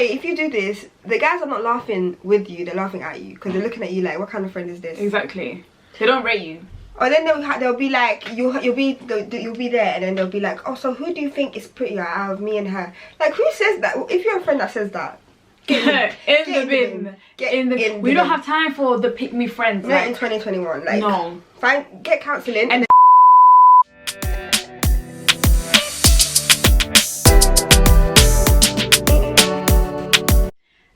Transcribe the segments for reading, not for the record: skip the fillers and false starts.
If you do this, the guys are not laughing with you, they're laughing at you because they're looking at you like, what kind of friend is this? Exactly. They don't rate you. Or then they'll be like, you'll be there, and then they'll be like, oh, so who do you think is prettier out of me and her? Like, who says that? If you're a friend that says that, get in the bin. We don't have time for the pick me friends. Not in 2021. Like, no. Get counselling and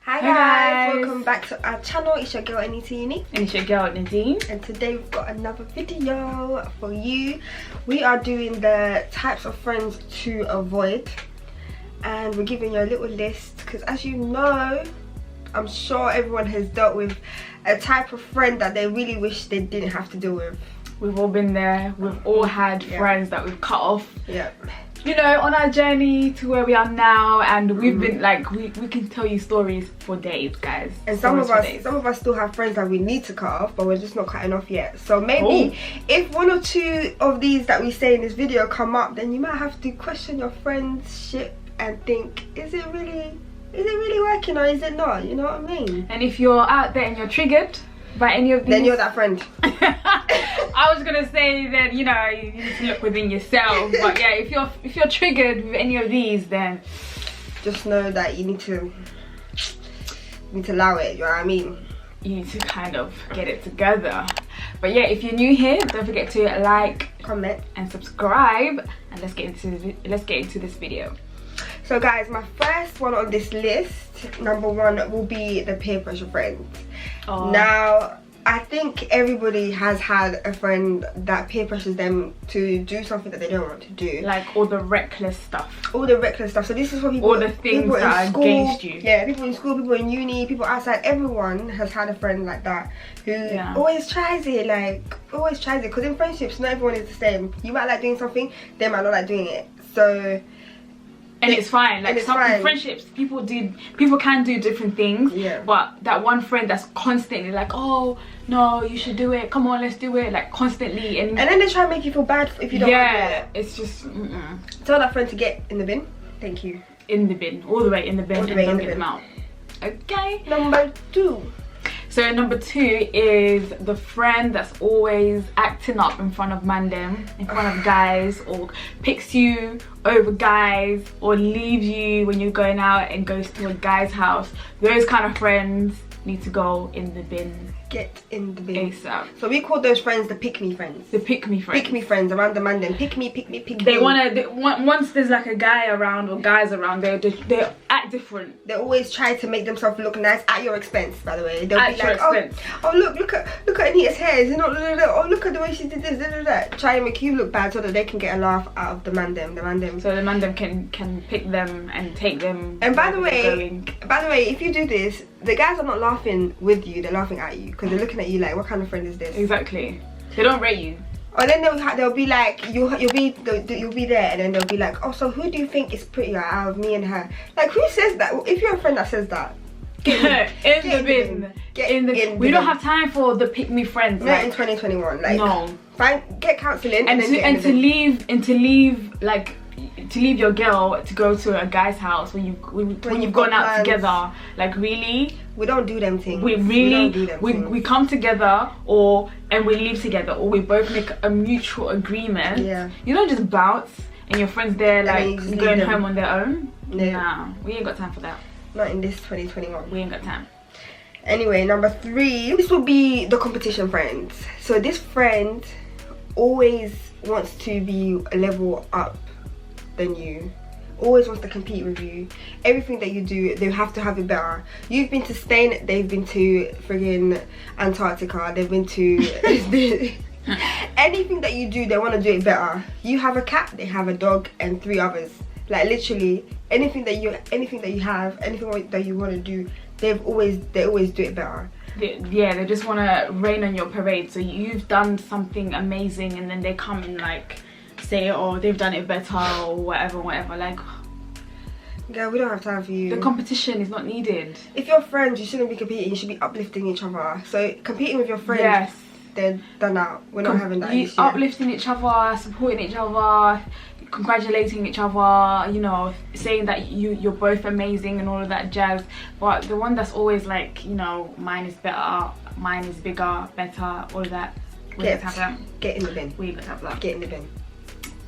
Hi guys, welcome back to our channel. It's your girl ANI AND And it's your girl Nadine. And today we've got another video for you. We are doing the types of friends to avoid, and we're giving you a little list because, as you know, I'm sure everyone has dealt with a type of friend that they really wish they didn't have to deal with. We've all been there. We've all had friends that we've cut off. Yeah. You know, on our journey to where we are now, and we've been like, we can tell you stories for days, guys. And some of us still have friends that we need to cut off, but we're just not cutting off yet. So maybe if one or two of these that we say in this video come up, then you might have to question your friendship and think, is it really working or is it not? You know what I mean? And if you're out there and you're triggered by any of these, then you're that friend. I was gonna say that, you know, you need to look within yourself, but yeah, if you're triggered with any of these, then just know that you need to allow it. You know what I mean? You need to kind of get it together. But yeah, if you're new here, don't forget to like, comment, and subscribe. And let's get into this video. So guys, my first one on this list, number one, will be the peer pressure friends. Now, I think everybody has had a friend that peer pressures them to do something that they don't want to do. Like all the reckless stuff. All the reckless stuff. So this is what people... All the things that are against you. Yeah, people in school, people in uni, people outside. Everyone has had a friend like that who always tries it. Like, always tries it. Because in friendships, not everyone is the same. You might like doing something, they might not like doing it. So... And it's fine. Like in friendships, people can do different things. Yeah. But that one friend that's constantly like, oh no, you should do it. Come on, let's do it. Like constantly, and then they try and make you feel bad if you don't. Yeah, it's just. Tell that friend to get in the bin. Thank you. In the bin, all the way in the bin, and don't get them out. Okay. Number two. So number two is the friend that's always acting up in front of mandem, in front of guys, or picks you over guys, or leaves you when you're going out and goes to a guy's house. Those kind of friends need to go in the bin. Get in the bin. ASAP. So we call those friends the pick me friends. The pick me friends. Pick me friends around the mandem. Pick me, pick me, pick me. They once there's like a guy around or guys around, they act different. They always try to make themselves look nice at your expense. By the way, they'll at be like, oh look at Anita's hair. Is it not? Oh, look at the way she did this. Try and make you look bad so that they can get a laugh out of the mandem. So the mandem can pick them and take them. And by the way, if you do this, the guys are not laughing with you, they're laughing at you because they're looking at you like, what kind of friend is this? Exactly. They don't rate you. Or then they'll be like, you'll be there, and then they'll be like, oh, so who do you think is prettier out of me and her? Like, who says that? If you're a friend that says that, get in the bin. We don't have time for the pick me friends. Not in 2021. Like, no. Get counselling and to leave your girl to go to a guy's house when you've gone out together. Like, really? We don't do them things. We come together and we leave together, or we both make a mutual agreement. Yeah. You don't just bounce and your friends there like going home on their own. No. Nah, we ain't got time for that. Not in this 2021. We ain't got time. Anyway, number three. This will be the competition friends. So this friend always wants to be a level up than you, always wants to compete with you. Everything that you do, they have to have it better. You've been to Spain, they've been to friggin' Antarctica, they've been to anything that you do, they want to do it better. You have a cat, they have a dog, and 3 others. Like, literally anything that you have, anything that you want to do, they always do it better. They just want to rain on your parade. So you've done something amazing, and then they come and like say, oh, they've done it better or whatever. Like, girl, we don't have time for you. The competition is not needed. If you're friends, you shouldn't be competing, you should be uplifting each other. So competing with your friends, they're done out. We're not having that issue. Uplifting each other, supporting each other, congratulating each other, you know, saying that you're both amazing and all of that jazz. But the one that's always like, you know, mine is better, mine is bigger, better, all of that. Get in the bin. We got to have that. Get in the bin.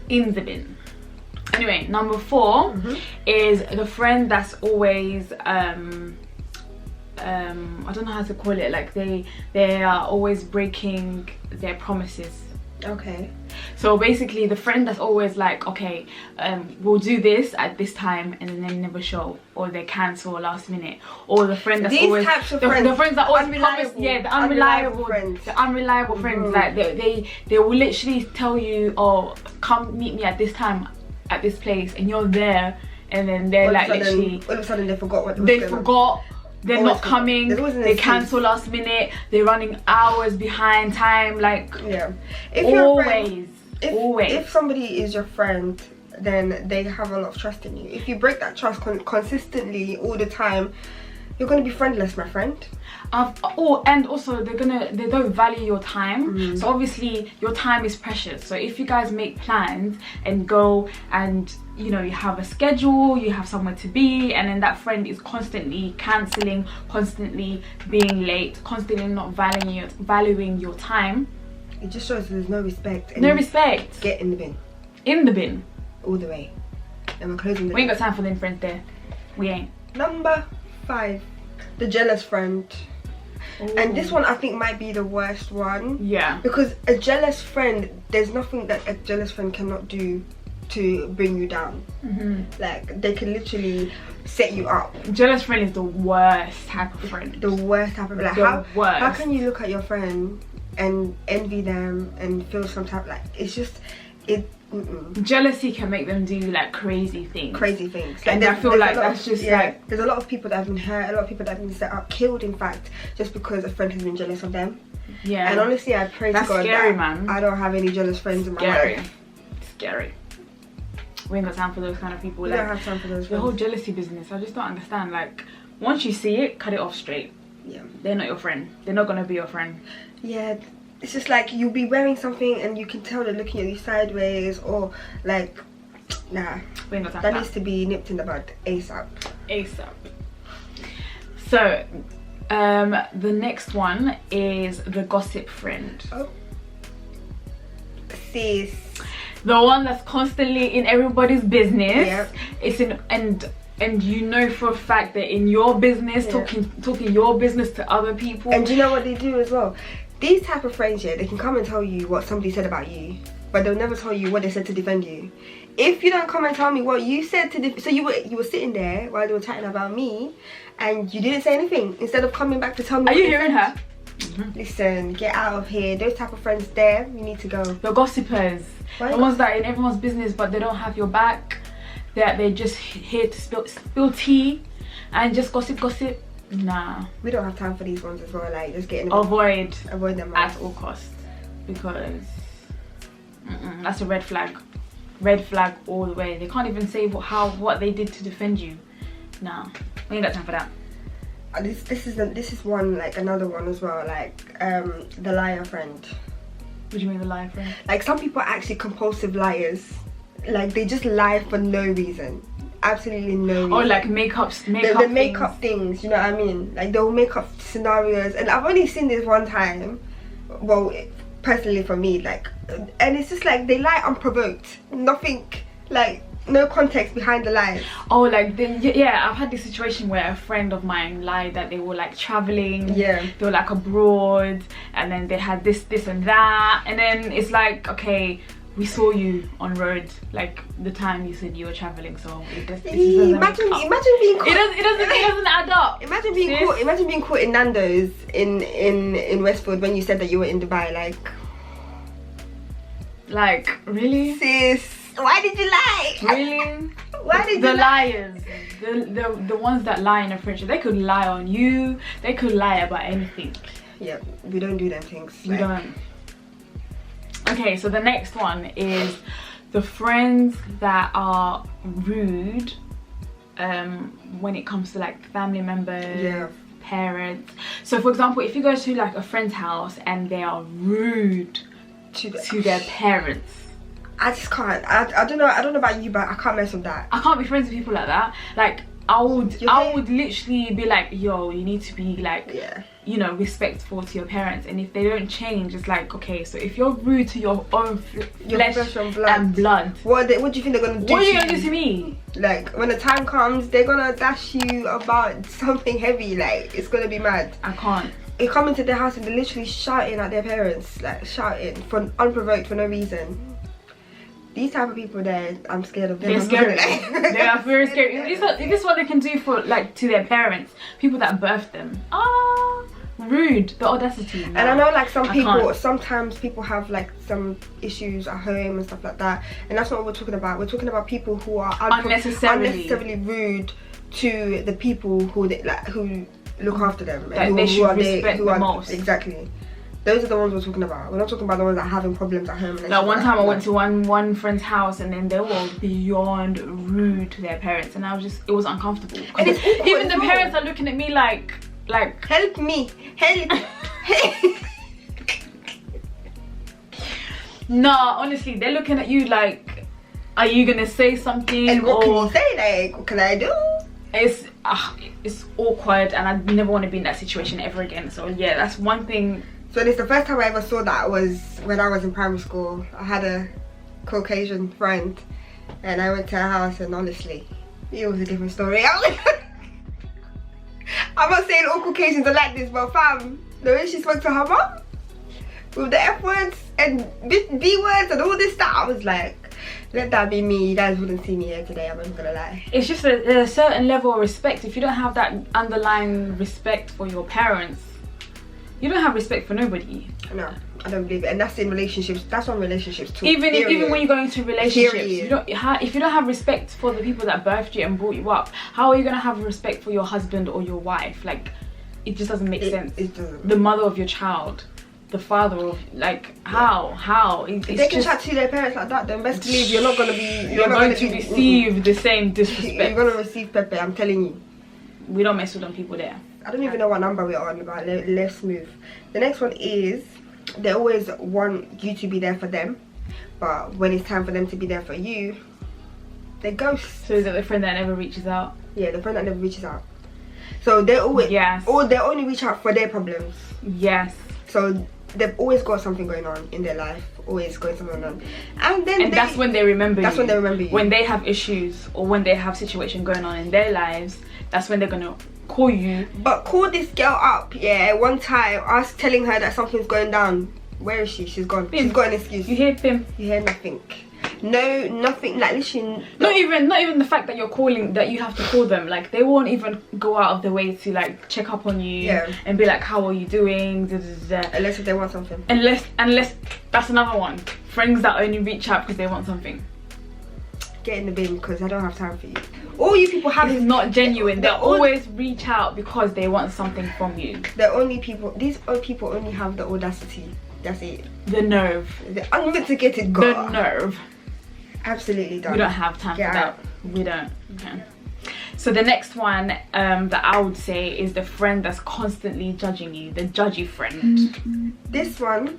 In the bin. Anyway, number 4 is the friend that's always I don't know how to call it, like they are always breaking their promises. Okay. So basically the friend that's always like, okay, we'll do this at this time, and then they never show, or they cancel last minute. Or the friend that's These always types of the friends that always promise, unreliable. the unreliable friends. The unreliable friends, like they will literally tell you, oh, come meet me at this time at this place, and you're there, and then they're like literally all of a sudden they forgot what they forgot. They're always not coming. They cancel last minute. They're running hours behind time. Like, yeah, if always. If somebody is your friend, then they have a lot of trust in you. If you break that trust consistently all the time, you're gonna be friendless, my friend. And also they don't value your time. So obviously your time is precious. So if you guys make plans and go, and you know, you have a schedule, you have somewhere to be, and then that friend is constantly cancelling, constantly being late, constantly not valuing your time, it just shows there's no respect. No respect. Get in the bin. In the bin. All the way. And we're closing the We ain't got time for them friends there. We ain't. Number 5, the jealous friend. Ooh. And this one I think might be the worst one. Yeah. Because a jealous friend, there's nothing that a jealous friend cannot do to bring you down. Like, they can literally set you up. Jealous friend is the worst type of friend. The worst type of, like, how can you look at your friend and envy them and feel some type, like, it's just jealousy can make them do like crazy things. Like, and I feel like that's just like, there's a lot of people that have been hurt, a lot of people that have been set up, killed in fact, just because a friend has been jealous of them. Yeah. And honestly, I pray to God scary, that man. I don't have any jealous friends in my life. Scary. We ain't got time for those kind of people. We don't have time for those. The whole jealousy business, I just don't understand. Like, once you see it, cut it off straight. Yeah. They're not your friend. They're not gonna be your friend. Yeah. It's just like, you'll be wearing something and you can tell they're looking at you sideways, or like, nah. We ain't got time that needs to be nipped in the bud ASAP. So, the next one is the gossip friend. Oh. Sis. The one that's constantly in everybody's business. Yep. It's in and you know for a fact that in your business, talking your business to other people. And do you know what they do as well? These type of friends, yeah, they can come and tell you what somebody said about you, but they'll never tell you what they said to defend you. If you don't come and tell me what you said to so you were sitting there while they were chatting about me, and you didn't say anything, instead of coming back to tell me. Are you hearing her? Listen, get out of here. Those type of friends there, you need to go. The gossipers. The ones that are in everyone's business but they don't have your back. That they're just here to spill tea and just gossip. Nah. We don't have time for these ones as well. Like, just get in avoid them at all costs, because that's a red flag. Red flag all the way. They can't even say what they did to defend you. Nah, we ain't got time for that. This is one, like another one as well, like the liar friend. What do you mean, the liar friend? Like, some people are actually compulsive liars. Like, they just lie for no reason. Absolutely no reason. Or like makeup things, you know what I mean? Like, they'll make up scenarios, and I've only seen this one time, well, personally for me, like, and it's just like they lie unprovoked. Nothing, like, no context behind the lies. Oh, like, yeah, I've had this situation where a friend of mine lied that they were like traveling. Yeah. They were like abroad, and then they had this and that, and then it's like, okay, we saw you on road like the time you said you were traveling, so it doesn't imagine being caught. It doesn't add up. Imagine being caught in Nando's in Westfield when you said that you were in Dubai. Like really, sis, why did you lie? Really? Why did the you liars, the ones that lie in a friendship, they could lie on you, they could lie about anything. Yeah, we don't do them things. We don't. Okay, so the next one is the friends that are rude when it comes to like family members, parents. So for example, if you go to like a friend's house and they are rude to their parents, I just can't. I don't know about you, but I can't mess with that. I can't be friends with people like that. Like I would literally be like, yo, you need to be like, yeah, you know, respectful to your parents, and if they don't change, it's like, okay, so if you're rude to your own flesh and blood, what do you think they're gonna do? What are you gonna do to me? Like when the time comes, they're gonna dash you about something heavy. Like it's gonna be mad. I can't. You come into their house and they're literally shouting at their parents, like shouting for unprovoked for no reason. These type of people, I'm scared of them. They're scary. They are very scary. This is what they can do for, like, to their parents, people that birthed them. Rude, the audacity. No, and I know, like, some people, sometimes people have like some issues at home and stuff like that, and that's not what we're talking about. We're talking about people who are unnecessarily rude to the people who who look after them, and they should respect the most. Exactly. Those are the ones we're talking about. We're not talking about the ones that are having problems at home. Like one time I went to one friend's house, and then they were beyond rude to their parents, and it was uncomfortable. And it's even the parents are looking at me like help me, help. Nah, honestly, they're looking at you like, are you gonna say something? And what can you say? Like, what can I do? It's awkward, and I never want to be in that situation ever again. So yeah, that's one thing. So it's the first time I ever saw that was when I was in primary school. I had a Caucasian friend, and I went to her house, and honestly, it was a different story. I'm not saying all Caucasians are like this, but fam, the way she spoke to her mom with the F words and B words and all this stuff, I was like, let that be me. You guys wouldn't see me here today, I'm not gonna lie. It's just a certain level of respect. If you don't have that underlying respect for your parents, you don't have respect for nobody. No, I don't believe it. And that's in relationships. That's on relationships too. Even when you go into relationships, if you don't have respect for the people that birthed you and brought you up, how are you gonna have respect for your husband or your wife? Like, it just doesn't make sense. It doesn't. The mother of your child, the father of, like, how? If they can chat to their parents like that, then best believe you're not gonna be. You're going to receive the same disrespect. You're gonna receive Pepe. I'm telling you. We don't mess with them people there. I don't even know what number we're on, but let's move. The next one is, they always want you to be there for them, but when it's time for them to be there for you, they ghost. So is it the friend that never reaches out? Yeah, the friend that never reaches out. So they always, or they only reach out for their problems. Yes. So they've always got something going on in their life, always going something on, and that's when they remember you. That's when they remember you. When they have issues or when they have situation going on in their lives, that's when they're gonna call you. But call this girl up, yeah, one time, us telling her that something's going down. Where is she? She's gone. She's got an excuse. You hear him? You hear nothing. No, nothing. Like literally. Not even the fact that you're calling, that you have to call them. Like, they won't even go out of their way to like check up on you, and be like, how are you doing? Da, da, da. Unless if they want something. Unless that's another one. Friends that only reach out because they want something. Get in the bin, because I don't have time for you. All you people have is not genuine. They always reach out because they want something from you. These people only have the audacity. That's it. The nerve. The unmitigated God. The nerve. Absolutely done. We don't have time for that. We don't. Okay. So the next one that I would say is the friend that's constantly judging you. The judgy friend. This one,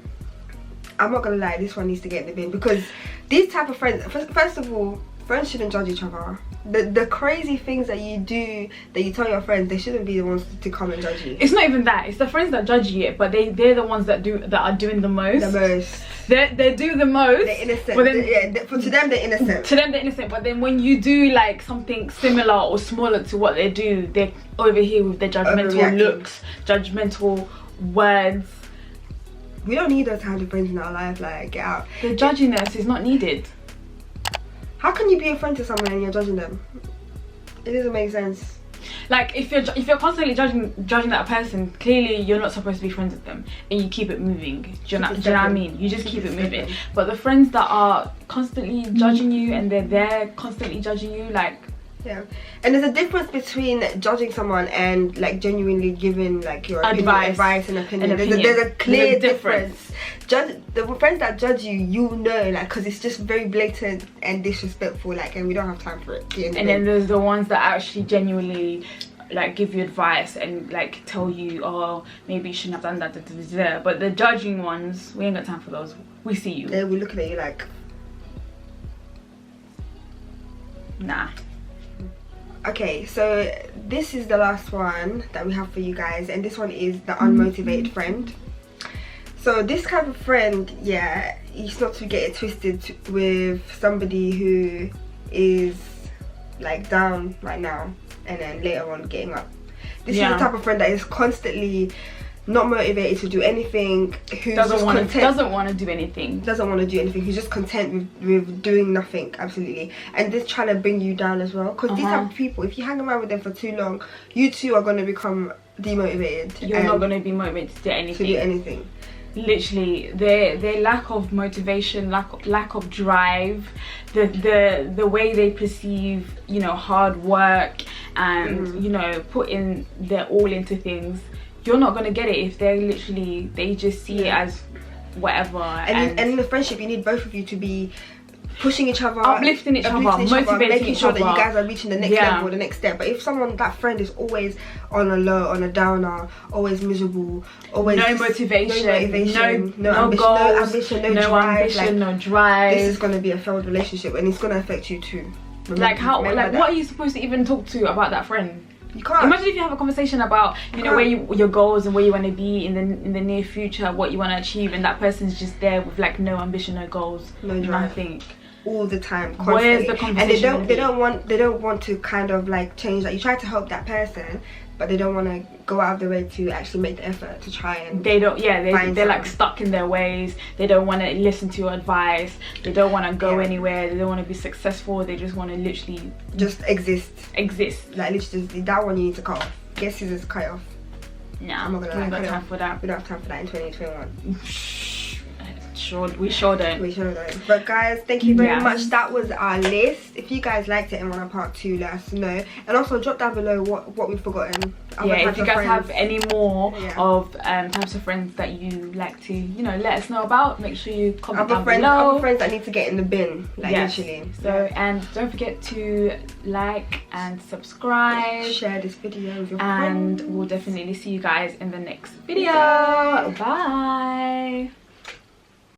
I'm not gonna lie, this one needs to get in the bin, because these type of friends, first of all, friends shouldn't judge each other. The crazy things that you do, that you tell your friends, they shouldn't be the ones to come and judge you. It's not even that. It's the friends that judge you, but they're the ones that are doing the most. The most. They do the most. They're innocent. But then, to them they're innocent. To them they're innocent. But then when you do like something similar or smaller to what they do, they're over here with their judgmental looks, judgmental words. We don't need those kind of friends in our life. Like, get out. The judginess is not needed. How can you be a friend to someone and you're judging them? It doesn't make sense. Like, if you're constantly judging that person, clearly you're not supposed to be friends with them, and you keep it moving. Do you know what I mean? You just keep it moving. But the friends that are constantly judging you, and they're there constantly judging you, like. Yeah, and there's a difference between judging someone and like genuinely giving like your advice and opinion. There's a clear difference. The friends that judge you, you know, like, because it's just very blatant and disrespectful, like, and we don't have time for it. And then there's the ones that actually genuinely like give you advice and like tell you, oh, maybe you shouldn't have done that, da, da, da, da. But the judging ones, we ain't got time for those. We see you. We're looking at you like, Nah. Okay, so this is the last one that we have for you guys, and this one is the unmotivated friend. So this kind of friend, yeah, it's not to get it twisted with somebody who is like down right now and then later on getting up. This is the type of friend that is constantly not motivated to do anything, who doesn't want to do anything, who's just content with doing nothing, absolutely, and just trying to bring you down as well. Because these type of people, if you hang around with them for too long, you too are going to become demotivated. You're not going to be motivated to do anything. Literally, their lack of motivation, lack of drive, the way they perceive, you know, hard work and you know, putting their all into things, you're not gonna get it if they just see it as whatever. And in a friendship, you need both of you to be pushing each other, uplifting each other, motivating making each sure other, that you guys are reaching the next level, the next step. But if that friend is always on a low, on a downer, always miserable, always no motivation, no goals, ambition, no drive, this is going to be a failed relationship, and it's going to affect you too. What are you supposed to even talk to about that friend? You can't. Imagine if you have a conversation about, you know, your goals and where you want to be in the near future, what you want to achieve, and that person's just there with like no ambition, no goals, no drive. Nothing. All the time, constantly. Where's the conversation? And they don't want to kind of like change that. You try to help that person, but they don't want to go out of their way to actually make the effort to try and they're like stuck in their ways. They don't want to listen to your advice. They don't want to go anywhere. They don't want to be successful. They just want to literally just exist. Like literally, that one you need to cut off. Get scissors, cut it off. Nah, I'm not gonna lie, we don't have time for that. We don't have time for that in 2021. We sure don't. But guys, thank you very much. That was our list. If you guys liked it and want a part 2, let us know. And also drop down below what we've forgotten. If you guys have any more of types of friends that you like to, you know, let us know about, make sure you comment down below. Other friends that need to get in the bin, literally. So and don't forget to like and subscribe, share this video with your friends, and we'll definitely see you guys in the next video. Bye.